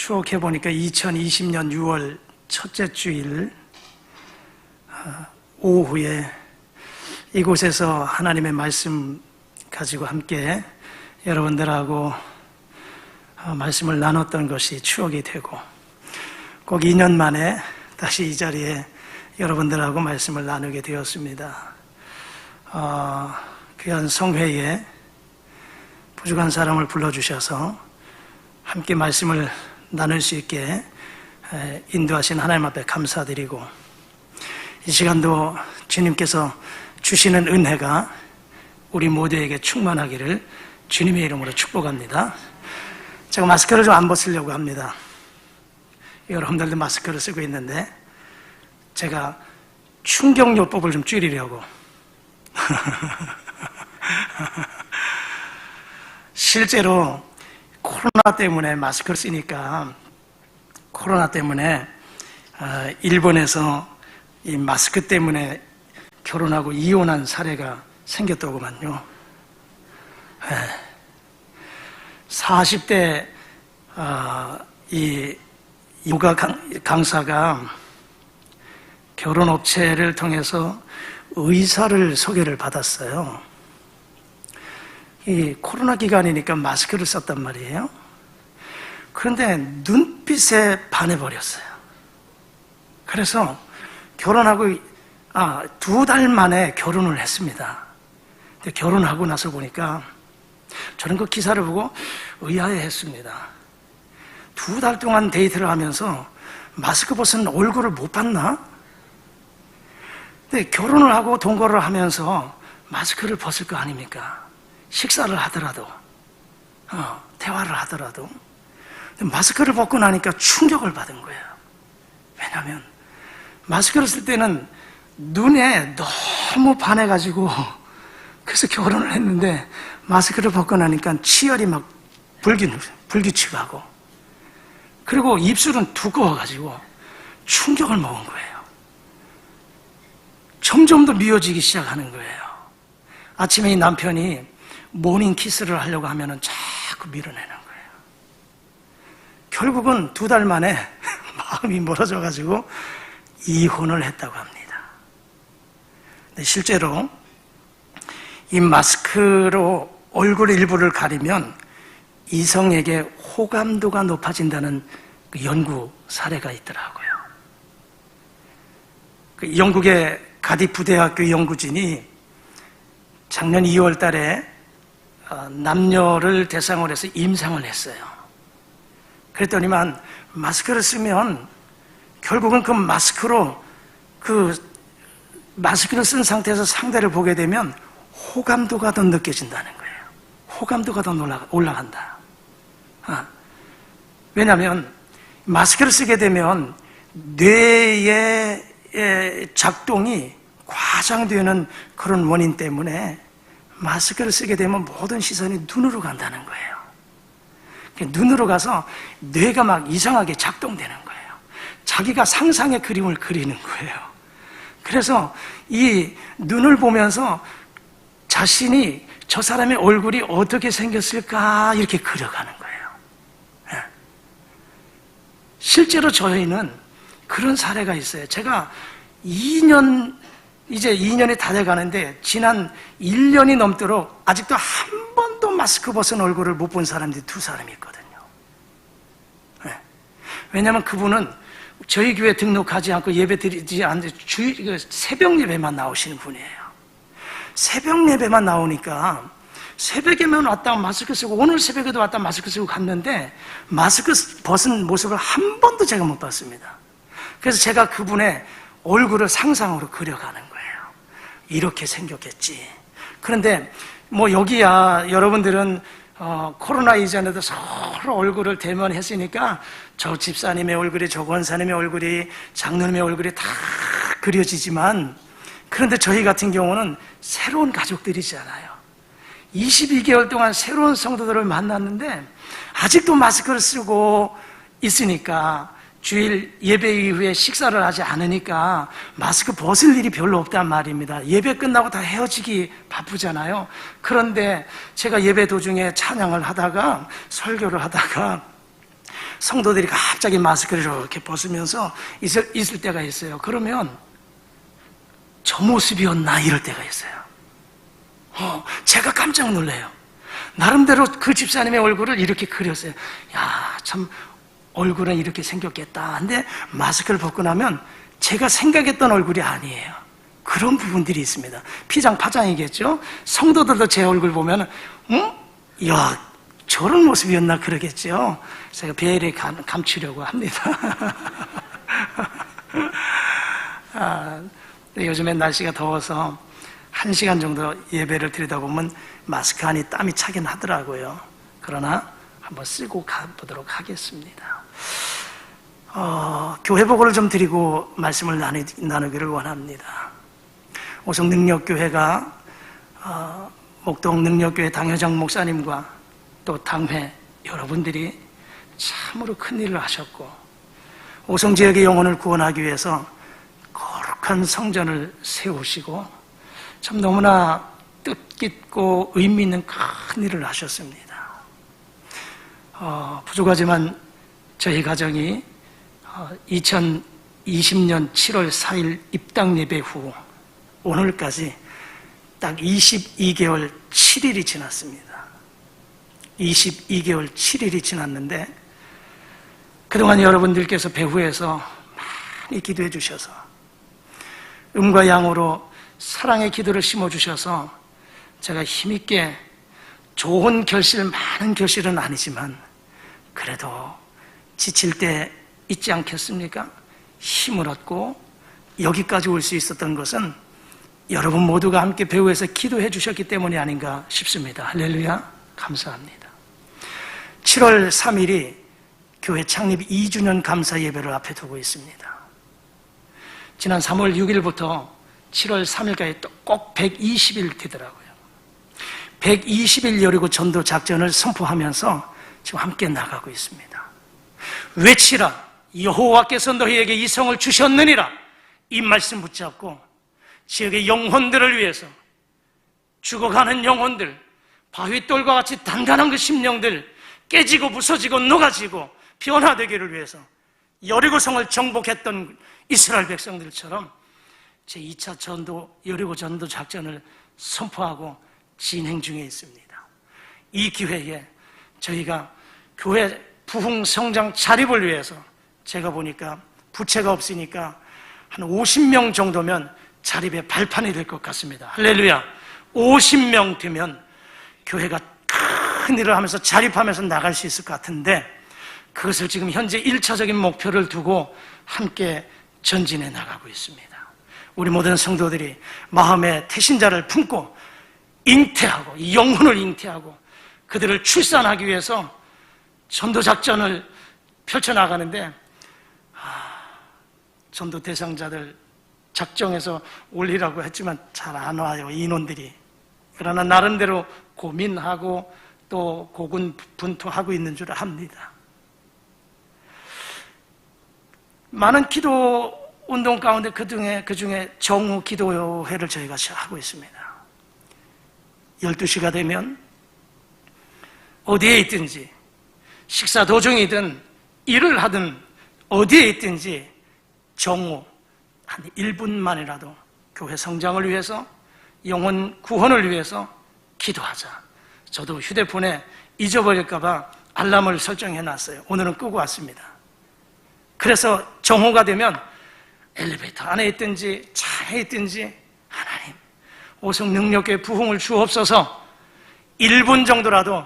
추억해보니까 2020년 6월 첫째 주일 오후에 이곳에서 하나님의 말씀 가지고 함께 여러분들하고 말씀을 나눴던 것이 추억이 되고, 꼭 2년 만에 다시 이 자리에 여러분들하고 말씀을 나누게 되었습니다. 귀한 성회에 부족한 사람을 불러주셔서 함께 말씀을 나눌 수 있게 인도하신 하나님 앞에 감사드리고, 이 시간도 주님께서 주시는 은혜가 우리 모두에게 충만하기를 주님의 이름으로 축복합니다. 제가 마스크를 좀 안 벗으려고 합니다. 여러분들도 마스크를 쓰고 있는데 제가 충격요법을 좀 줄이려고. 실제로 코로나 때문에 마스크를 쓰니까, 코로나 때문에 일본에서 이 마스크 때문에 결혼하고 이혼한 사례가 생겼더구만요. 40대 이 요가 강사가 결혼업체를 통해서 의사를 소개를 받았어요. 이 코로나 기간이니까 마스크를 썼단 말이에요. 그런데 눈빛에 반해버렸어요. 그래서 결혼하고 2달 만에 결혼을 했습니다. 근데 결혼하고 나서 보니까 저는 그 기사를 보고 의아해했습니다. 2달 동안 데이트를 하면서 마스크 벗은 얼굴을 못 봤나? 근데 결혼을 하고 동거를 하면서 마스크를 벗을 거 아닙니까? 식사를 하더라도, 대화를 하더라도. 근데 마스크를 벗고 나니까 충격을 받은 거예요. 왜냐하면 마스크를 쓸 때는 눈에 너무 반해가지고, 그래서 결혼을 했는데 마스크를 벗고 나니까 치열이 막 불규치고 하고, 그리고 입술은 두꺼워가지고 충격을 먹은 거예요. 점점 더 미워지기 시작하는 거예요. 아침에 이 남편이 모닝 키스를 하려고 하면은 자꾸 밀어내는 거예요. 결국은 2달 만에 마음이 멀어져가지고 이혼을 했다고 합니다. 근데 실제로 이 마스크로 얼굴 일부를 가리면 이성에게 호감도가 높아진다는 그 연구 사례가 있더라고요. 그 영국의 가디프 대학교 연구진이 작년 2월 달에 남녀를 대상으로 해서 임상을 했어요. 그랬더니만 마스크를 쓰면 결국은 그 마스크를 쓴 상태에서 상대를 보게 되면 호감도가 더 느껴진다는 거예요. 호감도가 더 올라간다. 왜냐하면 마스크를 쓰게 되면 뇌의 작동이 과장되는 그런 원인 때문에 마스크를 쓰게 되면 모든 시선이 눈으로 간다는 거예요. 눈으로 가서 뇌가 막 이상하게 작동되는 거예요. 자기가 상상의 그림을 그리는 거예요. 그래서 이 눈을 보면서 자신이 저 사람의 얼굴이 어떻게 생겼을까 이렇게 그려가는 거예요. 실제로 저희는 그런 사례가 있어요. 제가 이제 2년이 다 돼가는데 지난 1년이 넘도록 아직도 한 번도 마스크 벗은 얼굴을 못 본 사람들이 2사람이 있거든요. 왜냐하면 그분은 저희 교회 등록하지 않고 예배 드리지 않는데 새벽 예배만 나오시는 분이에요. 새벽 예배만 나오니까 새벽에만 왔다가 마스크 쓰고, 오늘 새벽에도 왔다가 마스크 쓰고 갔는데 마스크 벗은 모습을 한 번도 제가 못 봤습니다. 그래서 제가 그분의 얼굴을 상상으로 그려가는 거예요. 이렇게 생겼겠지. 그런데 뭐 여기야 여러분들은 코로나 이전에도 서로 얼굴을 대면했으니까 저 집사님의 얼굴이, 저 권사님의 얼굴이, 장로님의 얼굴이 다 그려지지만, 그런데 저희 같은 경우는 새로운 가족들이잖아요. 22개월 동안 새로운 성도들을 만났는데 아직도 마스크를 쓰고 있으니까, 주일 예배 이후에 식사를 하지 않으니까 마스크 벗을 일이 별로 없단 말입니다. 예배 끝나고 다 헤어지기 바쁘잖아요. 그런데 제가 예배 도중에 찬양을 하다가 설교를 하다가 성도들이 갑자기 마스크를 이렇게 벗으면서 있을 때가 있어요. 그러면 저 모습이었나 이럴 때가 있어요. 제가 깜짝 놀래요. 나름대로 그 집사님의 얼굴을 이렇게 그렸어요. 야, 참 얼굴은 이렇게 생겼겠다. 근데 마스크를 벗고 나면 제가 생각했던 얼굴이 아니에요. 그런 부분들이 있습니다. 피장파장이겠죠? 성도들도 제 얼굴 보면 야, 저런 모습이었나 그러겠죠? 제가 배를 감추려고 합니다. 요즘엔 날씨가 더워서 1시간 정도 예배를 드리다 보면 마스크 안이 땀이 차긴 하더라고요. 그러나 한번 쓰고 가보도록 하겠습니다. 교회 보고를 좀 드리고 말씀을 나누기를 원합니다. 오성능력교회가 목동 능력교회 당회장 목사님과 또 당회 여러분들이 참으로 큰 일을 하셨고 오성 지역의 영혼을 구원하기 위해서 거룩한 성전을 세우시고 참 너무나 뜻깊고 의미 있는 큰 일을 하셨습니다. 부족하지만 저희 가정이 2020년 7월 4일 입당 예배 후 오늘까지 딱 22개월 7일이 지났습니다. 22개월 7일이 지났는데 그동안 여러분들께서 배후에서 많이 기도해 주셔서 음과 양으로 사랑의 기도를 심어주셔서 제가 힘있게 좋은 결실, 많은 결실은 아니지만 그래도 지칠 때 있지 않겠습니까? 힘을 얻고 여기까지 올 수 있었던 것은 여러분 모두가 함께 배후에서 기도해 주셨기 때문이 아닌가 싶습니다. 할렐루야, 감사합니다. 7월 3일이 교회 창립 2주년 감사 예배를 앞에 두고 있습니다. 지난 3월 6일부터 7월 3일까지 또 꼭 120일 되더라고요. 120일 여리고 전도 작전을 선포하면서 지금 함께 나가고 있습니다. 외치라, 여호와께서 너희에게 이 성을 주셨느니라. 이 말씀 붙잡고 지역의 영혼들을 위해서 죽어가는 영혼들, 바위돌과 같이 단단한 그 심령들 깨지고 부서지고 녹아지고 변화되기를 위해서 여리고성을 정복했던 이스라엘 백성들처럼 제2차 전도 여리고 전도 작전을 선포하고 진행 중에 있습니다. 이 기회에 저희가 교회 부흥 성장 자립을 위해서 제가 보니까 부채가 없으니까 한 50명 정도면 자립의 발판이 될 것 같습니다. 할렐루야. 50명 되면 교회가 큰 일을 하면서 자립하면서 나갈 수 있을 것 같은데 그것을 지금 현재 1차적인 목표를 두고 함께 전진해 나가고 있습니다. 우리 모든 성도들이 마음의 태신자를 품고 잉태하고 영혼을 잉태하고 그들을 출산하기 위해서 전도작전을 펼쳐나가는데 전도 대상자들 작정해서 올리라고 했지만 잘 안 와요, 인원들이. 그러나 나름대로 고민하고 또 고군분투하고 있는 줄 압니다. 많은 기도 운동 가운데 그 중에 정오 기도회를 저희가 하고 있습니다. 12시가 되면 어디에 있든지 식사 도중이든 일을 하든 어디에 있든지 정오 한 1분만이라도 교회 성장을 위해서 영혼 구원을 위해서 기도하자. 저도 휴대폰에 잊어버릴까 봐 알람을 설정해 놨어요. 오늘은 끄고 왔습니다. 그래서 정오가 되면 엘리베이터 안에 있든지 차에 있든지 하나님 오성 능력의 부흥을 주옵소서 1분 정도라도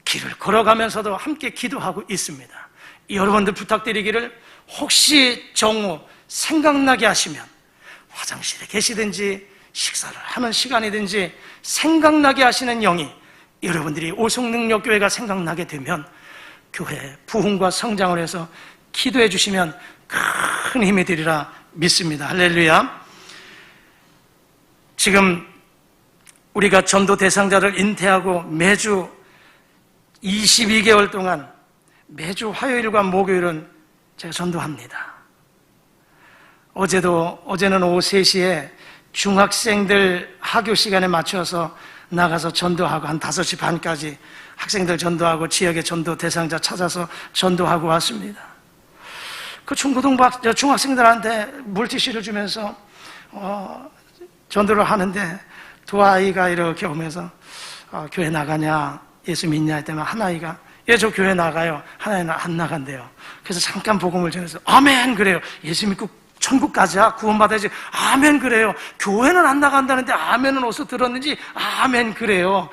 길을 걸어가면서도 함께 기도하고 있습니다. 여러분들 부탁드리기를 혹시 정오 생각나게 하시면 화장실에 계시든지 식사를 하는 시간이든지 생각나게 하시는 영이 여러분들이 오성능력교회가 생각나게 되면 교회 부흥과 성장을 해서 기도해 주시면 큰 힘이 되리라 믿습니다. 할렐루야. 지금 우리가 전도 대상자를 인태하고 매주 22개월 동안 매주 화요일과 목요일은 제가 전도합니다. 어제는 오후 3시에 중학생들 학교 시간에 맞춰서 나가서 전도하고 한 5시 반까지 학생들 전도하고 지역의 전도 대상자 찾아서 전도하고 왔습니다. 그 중학생들한테 물티슈를 주면서 전도를 하는데 두 아이가 이렇게 오면서 교회 나가냐, 예수 믿냐 했더니 한 아이가 예, 저 교회 나가요. 하나는 안 나간대요. 그래서 잠깐 복음을 전해서 아멘 그래요. 예수 믿고 천국 가자, 구원받아야지. 아멘 그래요. 교회는 안 나간다는데 아멘은 어디서 들었는지 아멘 그래요.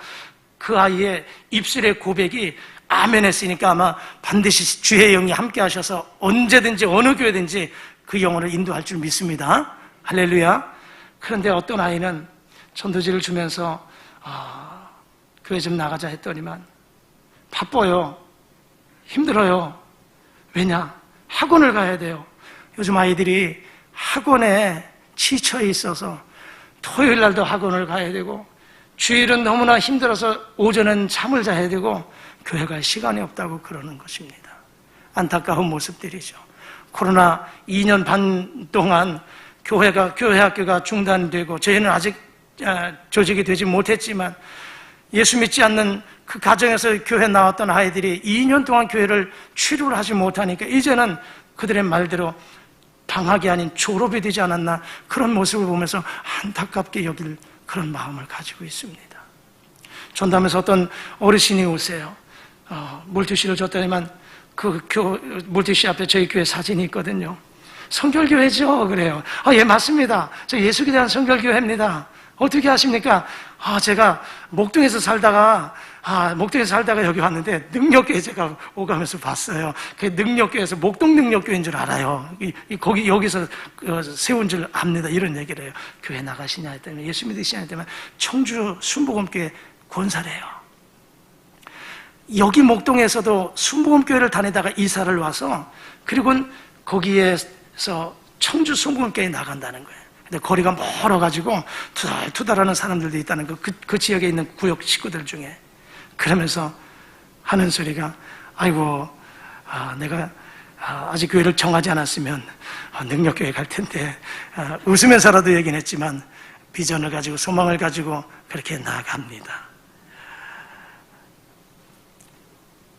그 아이의 입술의 고백이 아멘 했으니까 아마 반드시 주의 영이 함께 하셔서 언제든지 어느 교회든지 그 영혼을 인도할 줄 믿습니다. 할렐루야. 그런데 어떤 아이는 전도지를 주면서 교회 좀 나가자 했더니만 바빠요. 힘들어요. 왜냐? 학원을 가야 돼요. 요즘 아이들이 학원에 지쳐 있어서 토요일 날도 학원을 가야 되고 주일은 너무나 힘들어서 오전엔 잠을 자야 되고 교회 갈 시간이 없다고 그러는 것입니다. 안타까운 모습들이죠. 코로나 2년 반 동안 교회 학교가 중단되고 저희는 아직 조직이 되지 못했지만 예수 믿지 않는 그 가정에서 교회 나왔던 아이들이 2년 동안 교회를 취루를 하지 못하니까 이제는 그들의 말대로 방학이 아닌 졸업이 되지 않았나 그런 모습을 보면서 안타깝게 여길 그런 마음을 가지고 있습니다. 전담에서 어떤 어르신이 오세요. 물티슈를 줬더니만 그 물티슈 앞에 저희 교회 사진이 있거든요. 성결교회죠? 그래요. 예, 맞습니다. 저 예수에 대한 성결교회입니다. 어떻게 하십니까? 제가 목동에서 살다가 여기 왔는데 능력교회 제가 오가면서 봤어요. 그 능력교회에서 목동 능력교회인 줄 알아요. 여기서 세운 줄 압니다. 이런 얘기를 해요. 교회 나가시냐 했더니 예수 믿으시냐 했더니 청주 순복음교회 권사래요. 여기 목동에서도 순복음교회를 다니다가 이사를 와서 그리고 거기에서 청주 순복음교회에 나간다는 거예요. 근데 거리가 멀어가지고 투달투달하는 사람들도 있다는 거, 그 지역에 있는 구역 식구들 중에. 그러면서 하는 소리가 아이고 내가 아직 교회를 정하지 않았으면 능력교회 갈 텐데 웃으면서라도 얘기는 했지만 비전을 가지고 소망을 가지고 그렇게 나아갑니다.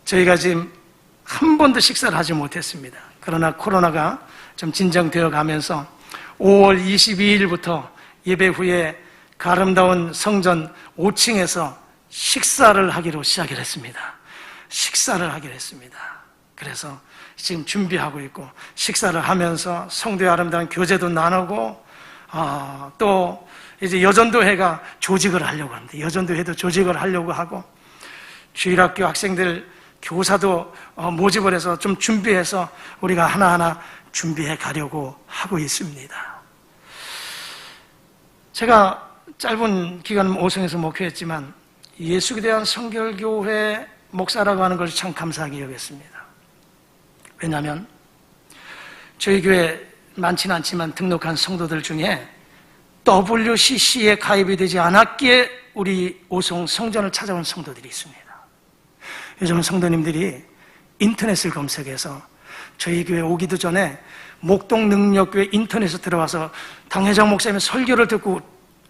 저희가 지금 한 번도 식사를 하지 못했습니다. 그러나 코로나가 좀 진정되어 가면서 5월 22일부터 예배 후에 그 아름다운 성전 5층에서 식사를 하기로 시작을 했습니다. 식사를 하기로 했습니다. 그래서 지금 준비하고 있고 식사를 하면서 성도의 아름다운 교제도 나누고 또 이제 여전도회가 조직을 하려고 합니다. 여전도회도 조직을 하려고 하고 주일학교 학생들 교사도 모집을 해서 좀 준비해서 우리가 하나하나 준비해 가려고 하고 있습니다. 제가 짧은 기간 오송에서 목회했지만 예수에 대한 성결교회 목사라고 하는 것을 참 감사하게 여겼습니다. 왜냐하면 저희 교회 많지는 않지만 등록한 성도들 중에 WCC에 가입이 되지 않았기에 우리 오송 성전을 찾아온 성도들이 있습니다. 요즘은 성도님들이 인터넷을 검색해서 저희 교회 오기도 전에 목동 능력교회 인터넷에 들어와서 당회장 목사님의 설교를 듣고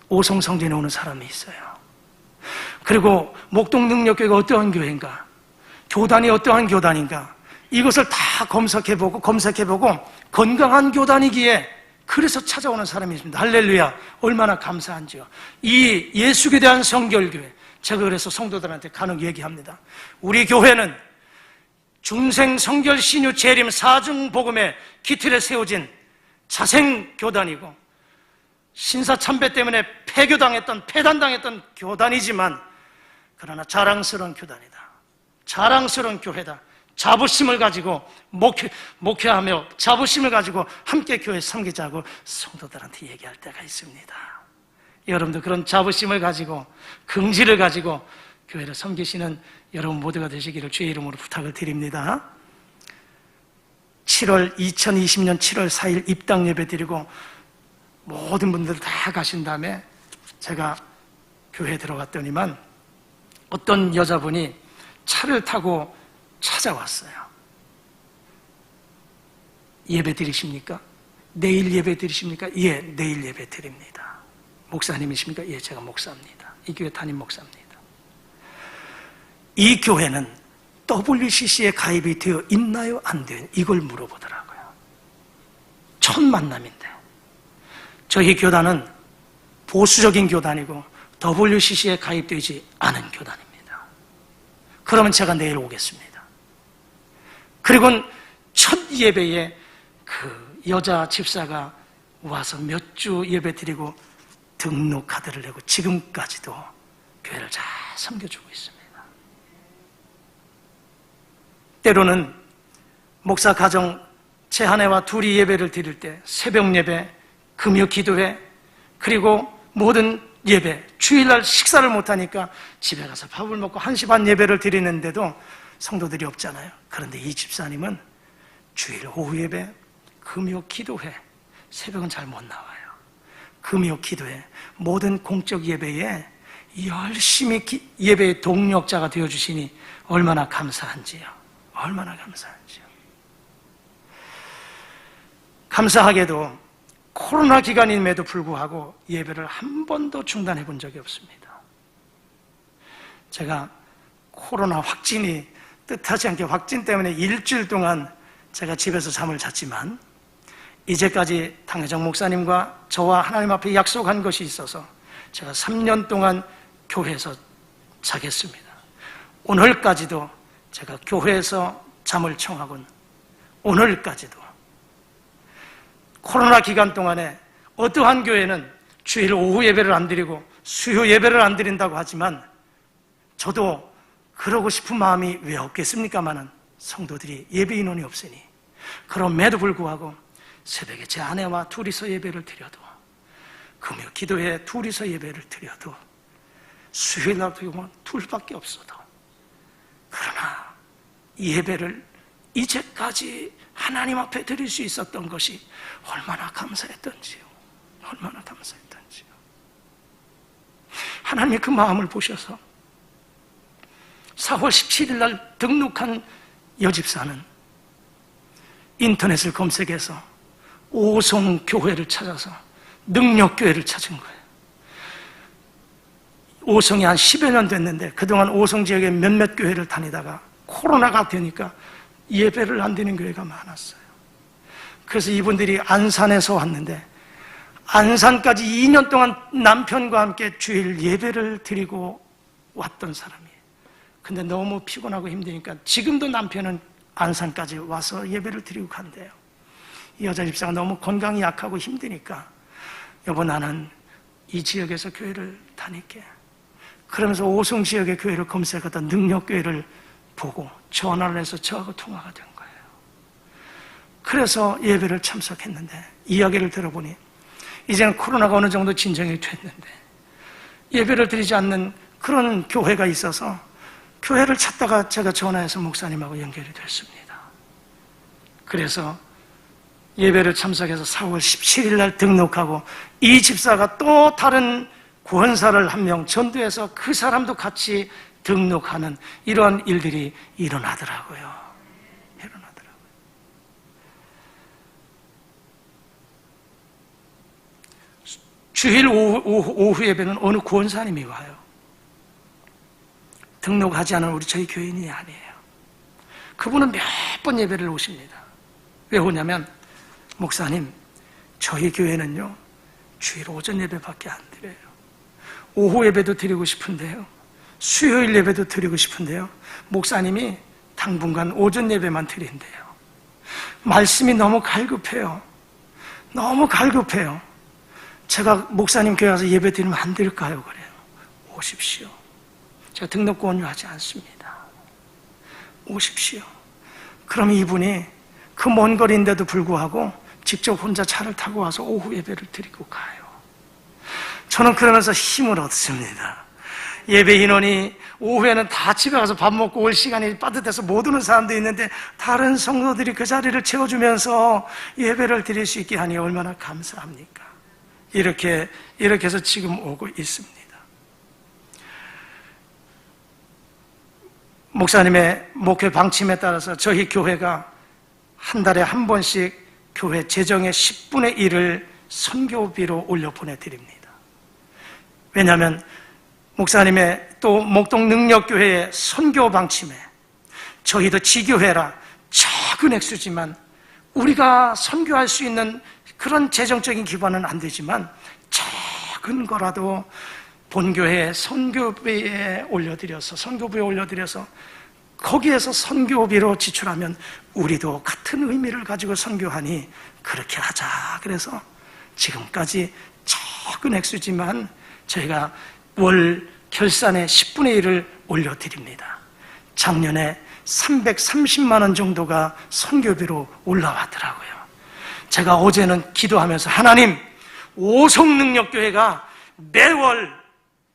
오송 성전에 오는 사람이 있어요. 그리고 목동 능력교회가 어떠한 교회인가, 교단이 어떠한 교단인가, 이것을 다 검색해보고 건강한 교단이기에 그래서 찾아오는 사람이 있습니다. 할렐루야. 얼마나 감사한지요. 이 예수에 대한 성결교회, 제가 그래서 성도들한테 간혹 얘기합니다. 우리 교회는 중생 성결 신유 재림 사중 복음의 기틀에 세워진 자생 교단이고 신사 참배 때문에 폐단당했던 교단이지만 그러나 자랑스러운 교단이다. 자랑스러운 교회다. 자부심을 가지고 목회하며 자부심을 가지고 함께 교회 섬기자고 성도들한테 얘기할 때가 있습니다. 여러분도 그런 자부심을 가지고 긍지를 가지고 교회를 섬기시는 여러분 모두가 되시기를 주의 이름으로 부탁을 드립니다. 2020년 7월 4일 입당 예배 드리고 모든 분들 다 가신 다음에 제가 교회에 들어갔더니만 어떤 여자분이 차를 타고 찾아왔어요. 예배 드리십니까? 내일 예배 드리십니까? 예, 내일 예배 드립니다. 목사님이십니까? 예, 제가 목사입니다. 이 교회 담임 목사입니다. 이 교회는 WCC에 가입이 되어 있나요? 안 되어? 이걸 물어보더라고요. 첫 만남인데 저희 교단은 보수적인 교단이고 WCC에 가입되지 않은 교단입니다. 그러면 제가 내일 오겠습니다. 그리고 첫 예배에 그 여자 집사가 와서 몇 주 예배 드리고 등록 카드를 내고 지금까지도 교회를 잘 섬겨주고 있습니다. 때로는 목사 가정 제 아내와 둘이 예배를 드릴 때 새벽 예배, 금요 기도회, 그리고 모든 예배, 주일날 식사를 못하니까 집에 가서 밥을 먹고 1시 반 예배를 드리는데도 성도들이 없잖아요. 그런데 이 집사님은 주일 오후 예배, 금요 기도회, 새벽은 잘 못 나와요. 금요 기도회, 모든 공적 예배에 열심히 예배의 동력자가 되어주시니 얼마나 감사한지요. 얼마나 감사한지요. 감사하게도 코로나 기간임에도 불구하고 예배를 한 번도 중단해 본 적이 없습니다. 제가 코로나 확진이 뜻하지 않게 확진 때문에 일주일 동안 제가 집에서 잠을 잤지만 이제까지 당회장 목사님과 저와 하나님 앞에 약속한 것이 있어서 제가 3년 동안 교회에서 자겠습니다. 오늘까지도 제가 교회에서 잠을 청하곤 오늘까지도 코로나 기간 동안에 어떠한 교회는 주일 오후 예배를 안 드리고 수요 예배를 안 드린다고 하지만 저도 그러고 싶은 마음이 왜 없겠습니까마는 성도들이 예배 인원이 없으니 그럼에도 불구하고 새벽에 제 아내와 둘이서 예배를 드려도 금요 기도에 둘이서 예배를 드려도 수요일날 보면 둘밖에 없어도 그러나 이 예배를 이제까지 하나님 앞에 드릴 수 있었던 것이 얼마나 감사했던지요. 얼마나 감사했던지요. 하나님이 그 마음을 보셔서 4월 17일 날 등록한 여집사는 인터넷을 검색해서 오송교회를 찾아서 능력교회를 찾은 거예요. 오송이 한 10여 년 됐는데 그동안 오송 지역에 몇몇 교회를 다니다가 코로나가 되니까 예배를 안 드리는 교회가 많았어요. 그래서 이분들이 안산에서 왔는데 안산까지 2년 동안 남편과 함께 주일 예배를 드리고 왔던 사람이에요. 근데 너무 피곤하고 힘드니까 지금도 남편은 안산까지 와서 예배를 드리고 간대요. 이 여자 집사가 너무 건강이 약하고 힘드니까 여보 나는 이 지역에서 교회를 다닐게. 그러면서 오송 지역의 교회를 검색하던 능력교회를 보고 전화를 해서 저하고 통화가 된 거예요. 그래서 예배를 참석했는데 이야기를 들어보니 이제는 코로나가 어느 정도 진정이 됐는데 예배를 드리지 않는 그런 교회가 있어서 교회를 찾다가 제가 전화해서 목사님하고 연결이 됐습니다. 그래서 예배를 참석해서 4월 17일 날 등록하고 이 집사가 또 다른 구원사를 한 명 전도해서 그 사람도 같이 등록하는 이런 일들이 일어나더라고요. 주일 오후 예배는 어느 구원사님이 와요. 등록하지 않은 저희 교인이 아니에요. 그분은 몇 번 예배를 오십니다. 왜 오냐면 목사님 저희 교회는요 주일 오전 예배밖에 안 드려요. 오후 예배도 드리고 싶은데요 수요일 예배도 드리고 싶은데요 목사님이 당분간 오전 예배만 드린대요. 말씀이 너무 갈급해요. 너무 갈급해요. 제가 목사님 교회 가서 예배 드리면 안 될까요? 그래요. 오십시오. 제가 등록 권유하지 않습니다. 오십시오. 그럼 이분이 그 먼 거리인데도 불구하고 직접 혼자 차를 타고 와서 오후 예배를 드리고 가요. 저는 그러면서 힘을 얻습니다. 예배 인원이 오후에는 다 집에 가서 밥 먹고 올 시간이 빠듯해서 못 오는 사람도 있는데 다른 성도들이 그 자리를 채워주면서 예배를 드릴 수 있게 하니 얼마나 감사합니까? 이렇게 해서 지금 오고 있습니다. 목사님의 목회 방침에 따라서 저희 교회가 한 달에 한 번씩 교회 재정의 10분의 1을 선교비로 올려 보내드립니다. 왜냐하면 목사님의 또 목동 능력교회의 선교 방침에 저희도 지교회라 작은 액수지만 우리가 선교할 수 있는 그런 재정적인 기반은 안 되지만 작은 거라도 본교회 선교부에 올려드려서 거기에서 선교비로 지출하면 우리도 같은 의미를 가지고 선교하니 그렇게 하자. 그래서 지금까지 작은 액수지만 저희가 월 결산의 10분의 1을 올려드립니다. 작년에 330만 원 정도가 선교비로 올라왔더라고요. 제가 어제는 기도하면서 하나님, 오성능력교회가 매월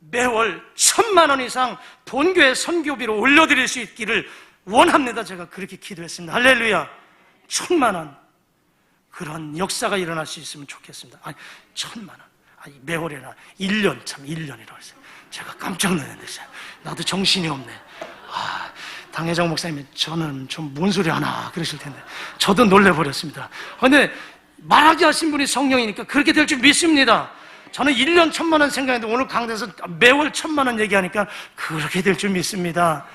1,000만 원 이상 본교회 선교비로 올려드릴 수 있기를 원합니다. 제가 그렇게 기도했습니다. 할렐루야. 1,000만 원. 그런 역사가 일어날 수 있으면 좋겠습니다. 아니, 1,000만 원. 아니, 매월이나 1년, 참 1년이라고 했어요. 제가 깜짝 놀랐는데, 나도 정신이 없네. 당회장 목사님이 저는 좀 뭔 소리 하나 그러실 텐데 저도 놀래버렸습니다. 그런데 말하게 하신 분이 성령이니까 그렇게 될 줄 믿습니다. 저는 1년 1,000만 원 생각했는데 오늘 강대에서 매월 1,000만 원 얘기하니까 그렇게 될 줄 믿습니다.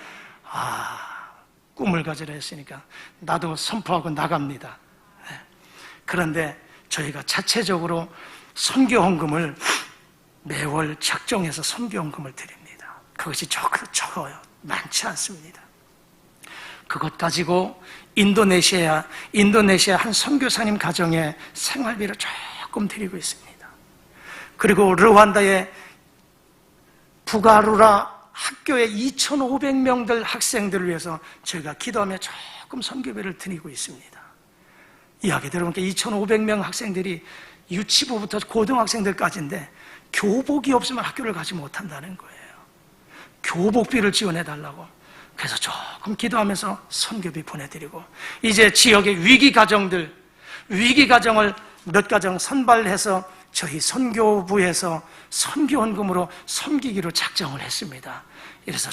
꿈을 가지라 했으니까 나도 선포하고 나갑니다. 그런데 저희가 자체적으로 선교헌금을 매월 작정해서 선교헌금을 드립니다. 그것이 적어요. 많지 않습니다. 그것 가지고 인도네시아 한 선교사님 가정에 생활비를 조금 드리고 있습니다. 그리고 르완다의 부가루라 학교의 2,500명들 학생들을 위해서 저희가 기도하며 조금 선교비를 드리고 있습니다. 이야기 들어보니까 2,500명 학생들이 유치부부터 고등학생들까지인데 교복이 없으면 학교를 가지 못한다는 거예요. 교복비를 지원해달라고. 그래서 조금 기도하면서 선교비 보내드리고, 이제 지역의 위기가정을 몇 가정 선발해서 저희 선교부에서 선교헌금으로 섬기기로 작정을 했습니다. 이래서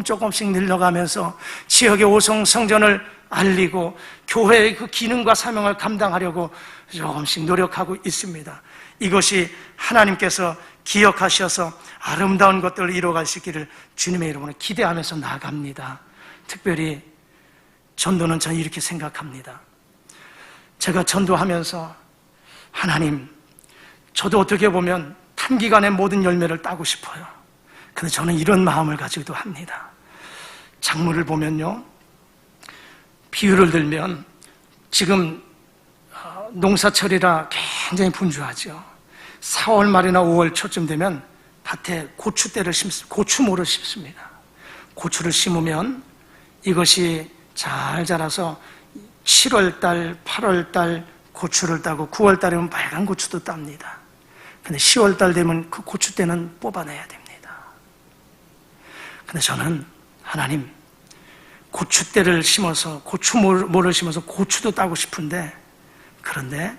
조금씩 늘려가면서 지역의 오성성전을 알리고 교회의 그 기능과 사명을 감당하려고 조금씩 노력하고 있습니다. 이것이 하나님께서 기억하셔서 아름다운 것들을 이루어가시기를 주님의 이름으로 기대하면서 나아갑니다. 특별히 전도는 저는 이렇게 생각합니다. 제가 전도하면서 하나님, 저도 어떻게 보면 단기간에 모든 열매를 따고 싶어요. 근데 저는 이런 마음을 가지고도 합니다. 작물을 보면요, 비유를 들면 지금 농사철이라 굉장히 분주하죠. 4월 말이나 5월 초쯤 되면 밭에 고추모를 심습니다. 고추를 심으면 이것이 잘 자라서 7월달, 8월달 고추를 따고 9월달이면 빨간 고추도 땁니다. 근데 10월달 되면 그 고추대는 뽑아내야 됩니다. 근데 저는 하나님, 고추대를 심어서 고추모를 심어서 고추도 따고 싶은데, 그런데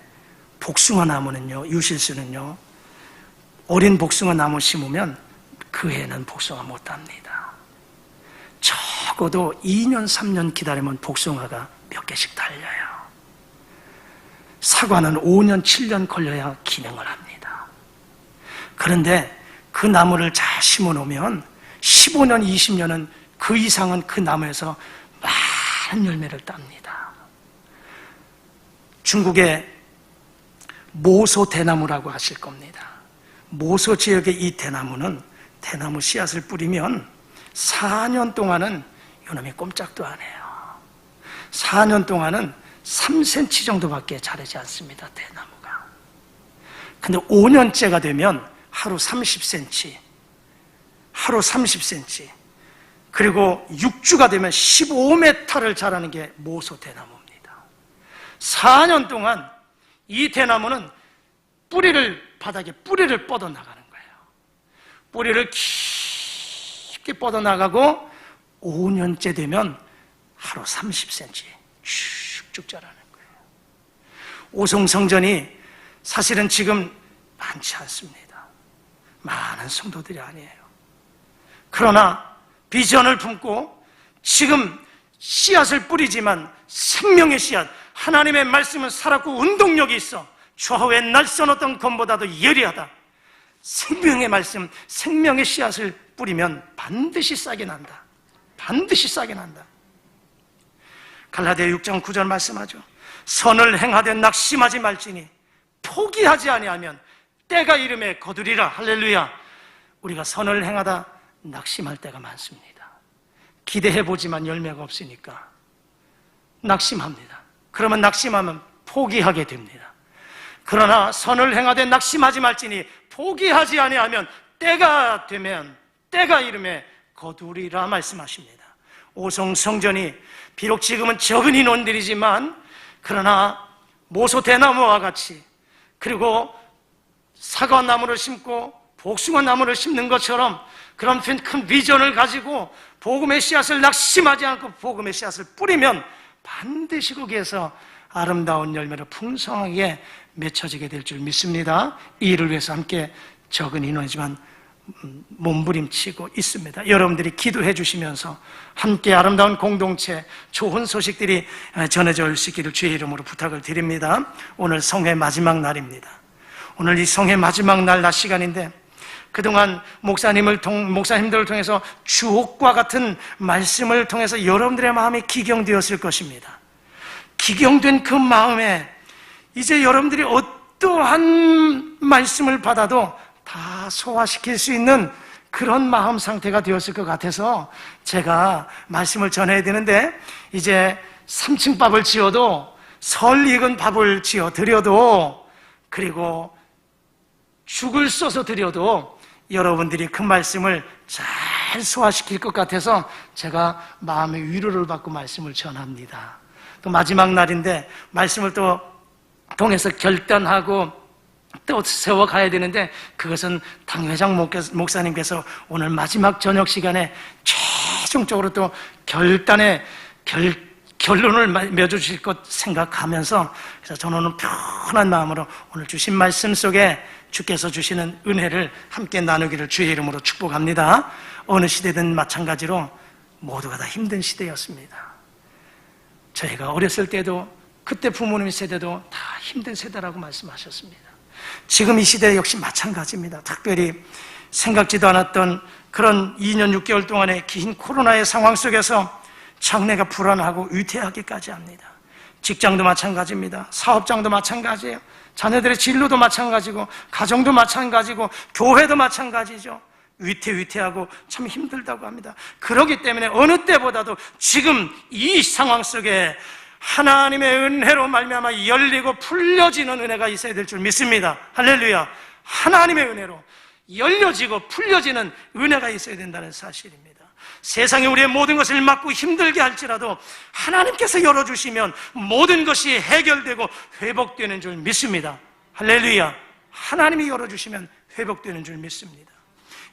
복숭아 나무는요, 유실수는요, 어린 복숭아 나무 심으면 그 해는 복숭아 못 답니다. 적어도 2년, 3년 기다리면 복숭아가 몇 개씩 달려요. 사과는 5년, 7년 걸려야 기능을 합니다. 그런데 그 나무를 잘 심어 놓으면 15년, 20년은 그 이상은 그 나무에서 많은 열매를 땁니다. 중국의 모소 대나무라고 하실 겁니다. 모소 지역의 이 대나무는 대나무 씨앗을 뿌리면 4년 동안은 이놈이 꼼짝도 안 해요. 4년 동안은 3cm 정도밖에 자라지 않습니다, 대나무가. 근데 5년째가 되면 하루 30cm, 그리고 6주가 되면 15m를 자라는 게 모소 대나무입니다. 4년 동안 이 대나무는 바닥에 뿌리를 뻗어나가는 거예요. 뿌리를 깊게 뻗어나가고 5년째 되면 하루 30cm 쭉쭉 자라는 거예요. 오송성전이 사실은 지금 많지 않습니다. 많은 성도들이 아니에요. 그러나 비전을 품고 지금 씨앗을 뿌리지만 생명의 씨앗, 하나님의 말씀은 살았고 운동력이 있어 좌우에 날선 어떤 검보다도 예리하다. 생명의 말씀, 생명의 씨앗을 뿌리면 반드시 싹이 난다. 반드시 싹이 난다. 갈라디아 6장 9절 말씀하죠. 선을 행하되 낙심하지 말지니 포기하지 아니하면 때가 이름에 거두리라. 할렐루야. 우리가 선을 행하다 낙심할 때가 많습니다. 기대해보지만 열매가 없으니까 낙심합니다. 그러면 낙심하면 포기하게 됩니다. 그러나 선을 행하되 낙심하지 말지니 포기하지 아니하면 때가 되면 때가 이름에 거두리라 말씀하십니다. 오송 성전이 비록 지금은 적은 인원들이지만 그러나 모소 대나무와 같이 그리고 사과나무를 심고 복숭아나무를 심는 것처럼 그런 큰 비전을 가지고 복음의 씨앗을 낙심하지 않고 복음의 씨앗을 뿌리면 반드시 거기에서 아름다운 열매로 풍성하게 맺혀지게 될 줄 믿습니다. 이 일을 위해서 함께 적은 인원이지만 몸부림치고 있습니다. 여러분들이 기도해 주시면서 함께 아름다운 공동체, 좋은 소식들이 전해질 수 있기를 주의 이름으로 부탁을 드립니다. 오늘 성회 마지막 날입니다. 오늘 이 성회 마지막 날 낮 시간인데 그동안 목사님들을 통해서 주옥과 같은 말씀을 통해서 여러분들의 마음이 기경되었을 것입니다. 기경된 그 마음에 이제 여러분들이 어떠한 말씀을 받아도 다 소화시킬 수 있는 그런 마음 상태가 되었을 것 같아서 제가 말씀을 전해야 되는데 이제 3층 밥을 지어도 설 익은 밥을 지어 드려도 그리고 죽을 써서 드려도 여러분들이 그 말씀을 잘 소화시킬 것 같아서 제가 마음의 위로를 받고 말씀을 전합니다. 또 마지막 날인데 말씀을 또 통해서 결단하고 또 세워가야 되는데 그것은 당회장 목사님께서 오늘 마지막 저녁 시간에 최종적으로 또 결론을 맺어주실 것 생각하면서 그래서 저는 오늘 편한 마음으로 오늘 주신 말씀 속에 주께서 주시는 은혜를 함께 나누기를 주의 이름으로 축복합니다. 어느 시대든 마찬가지로 모두가 다 힘든 시대였습니다. 저희가 어렸을 때도 그때 부모님 세대도 다 힘든 세대라고 말씀하셨습니다. 지금 이 시대 역시 마찬가지입니다. 특별히 생각지도 않았던 그런 2년 6개월 동안의 긴 코로나의 상황 속에서 장래가 불안하고 위태하기까지 합니다. 직장도 마찬가지입니다. 사업장도 마찬가지예요. 자녀들의 진로도 마찬가지고 가정도 마찬가지고 교회도 마찬가지죠. 위태하고 참 힘들다고 합니다. 그렇기 때문에 어느 때보다도 지금 이 상황 속에 하나님의 은혜로 말미암아 열리고 풀려지는 은혜가 있어야 될 줄 믿습니다. 할렐루야. 하나님의 은혜로 열려지고 풀려지는 은혜가 있어야 된다는 사실입니다. 세상에 우리의 모든 것을 막고 힘들게 할지라도 하나님께서 열어주시면 모든 것이 해결되고 회복되는 줄 믿습니다. 할렐루야. 하나님이 열어주시면 회복되는 줄 믿습니다.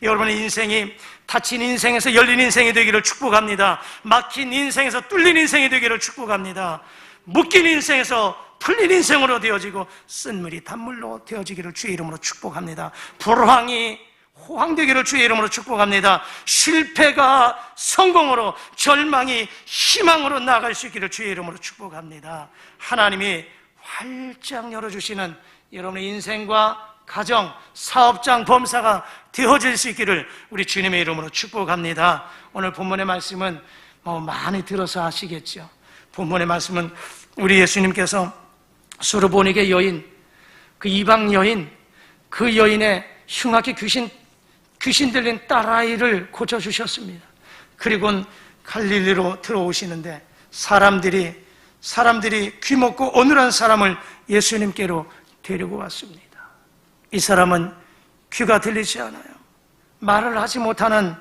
여러분의 인생이 닫힌 인생에서 열린 인생이 되기를 축복합니다. 막힌 인생에서 뚫린 인생이 되기를 축복합니다. 묶인 인생에서 풀린 인생으로 되어지고 쓴물이 단물로 되어지기를 주의 이름으로 축복합니다. 불황이 호황되기를 주의 이름으로 축복합니다. 실패가 성공으로, 절망이 희망으로 나아갈 수 있기를 주의 이름으로 축복합니다. 하나님이 활짝 열어주시는 여러분의 인생과 가정, 사업장, 범사가 되어질 수 있기를 우리 주님의 이름으로 축복합니다. 오늘 본문의 말씀은 많이 들어서 아시겠죠. 본문의 말씀은 우리 예수님께서 수르보니게 여인, 그 이방 여인, 그 여인의 흉악히 귀신 들린 딸아이를 고쳐주셨습니다. 그리고는 갈릴리로 들어오시는데 사람들이 귀먹고 어눌한 사람을 예수님께로 데리고 왔습니다. 이 사람은 귀가 들리지 않아요. 말을 하지 못하는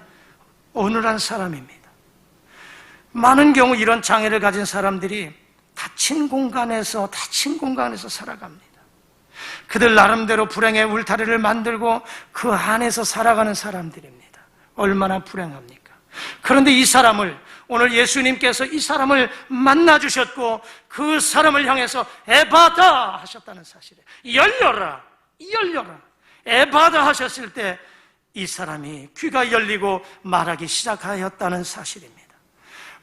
어눌한 사람입니다. 많은 경우 이런 장애를 가진 사람들이 닫힌 공간에서 살아갑니다. 그들 나름대로 불행의 울타리를 만들고 그 안에서 살아가는 사람들입니다. 얼마나 불행합니까? 그런데 이 사람을 오늘 예수님께서 이 사람을 만나주셨고 그 사람을 향해서 에바다 하셨다는 사실이에요. 열려라. 에바다 하셨을 때 이 사람이 귀가 열리고 말하기 시작하였다는 사실입니다.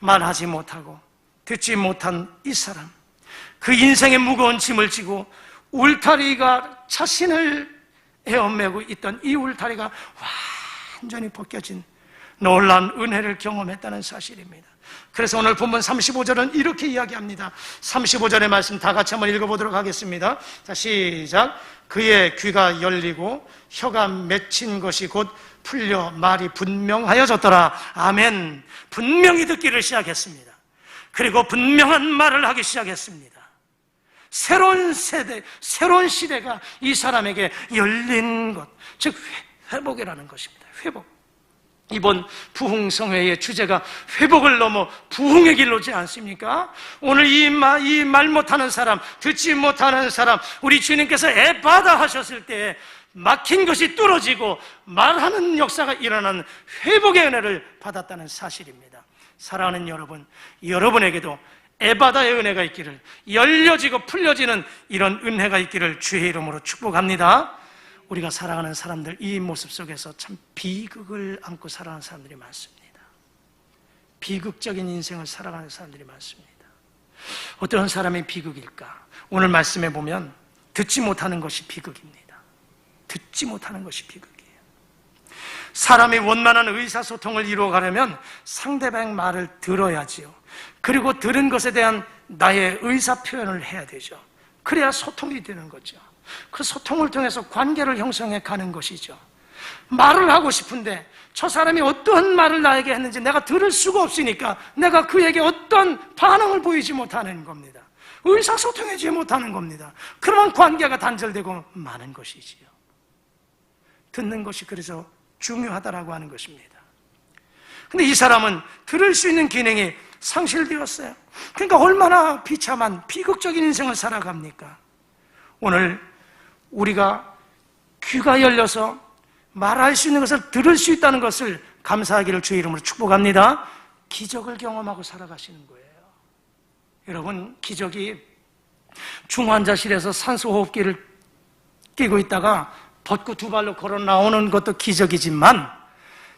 말하지 못하고 듣지 못한 이 사람, 그 인생의 무거운 짐을 지고 울타리가 자신을 에어매고 있던 이 울타리가 완전히 벗겨진 놀라운 은혜를 경험했다는 사실입니다. 그래서 오늘 본문 35절은 이렇게 이야기합니다. 35절의 말씀 다 같이 한번 읽어보도록 하겠습니다. 자, 시작. 그의 귀가 열리고 혀가 맺힌 것이 곧 풀려 말이 분명하여졌더라. 아멘. 분명히 듣기를 시작했습니다. 그리고 분명한 말을 하기 시작했습니다. 새로운 세대, 새로운 시대가 이 사람에게 열린 것, 즉 회복이라는 것입니다. 회복. 이번 부흥성회의 주제가 회복을 넘어 부흥의 길로지 않습니까? 오늘 이 말 못하는 사람, 듣지 못하는 사람, 우리 주님께서 에바다 하셨을 때 막힌 것이 뚫어지고 말하는 역사가 일어나는 회복의 은혜를 받았다는 사실입니다. 사랑하는 여러분, 여러분에게도 에바다의 은혜가 있기를, 열려지고 풀려지는 이런 은혜가 있기를 주의 이름으로 축복합니다. 우리가 사랑하는 사람들, 이 모습 속에서 참 비극을 안고 살아가는 사람들이 많습니다. 비극적인 인생을 살아가는 사람들이 많습니다. 어떤 사람이 비극일까? 오늘 말씀에 보면 듣지 못하는 것이 비극입니다. 듣지 못하는 것이 비극이에요. 사람이 원만한 의사소통을 이루어가려면 상대방 말을 들어야지요. 그리고 들은 것에 대한 나의 의사표현을 해야 되죠. 그래야 소통이 되는 거죠. 그 소통을 통해서 관계를 형성해 가는 것이죠. 말을 하고 싶은데 저 사람이 어떤 말을 나에게 했는지 내가 들을 수가 없으니까 내가 그에게 어떤 반응을 보이지 못하는 겁니다. 의사소통하지 못하는 겁니다. 그러면 관계가 단절되고 마는 것이지요. 듣는 것이 그래서 중요하다라고 하는 것입니다. 근데 이 사람은 들을 수 있는 기능이 상실되었어요. 그러니까 얼마나 비참한 비극적인 인생을 살아갑니까? 오늘 우리가 귀가 열려서 말할 수 있는 것을 들을 수 있다는 것을 감사하기를 주의 이름으로 축복합니다. 기적을 경험하고 살아가시는 거예요. 여러분, 기적이 중환자실에서 산소호흡기를 끼고 있다가 벗고 두 발로 걸어 나오는 것도 기적이지만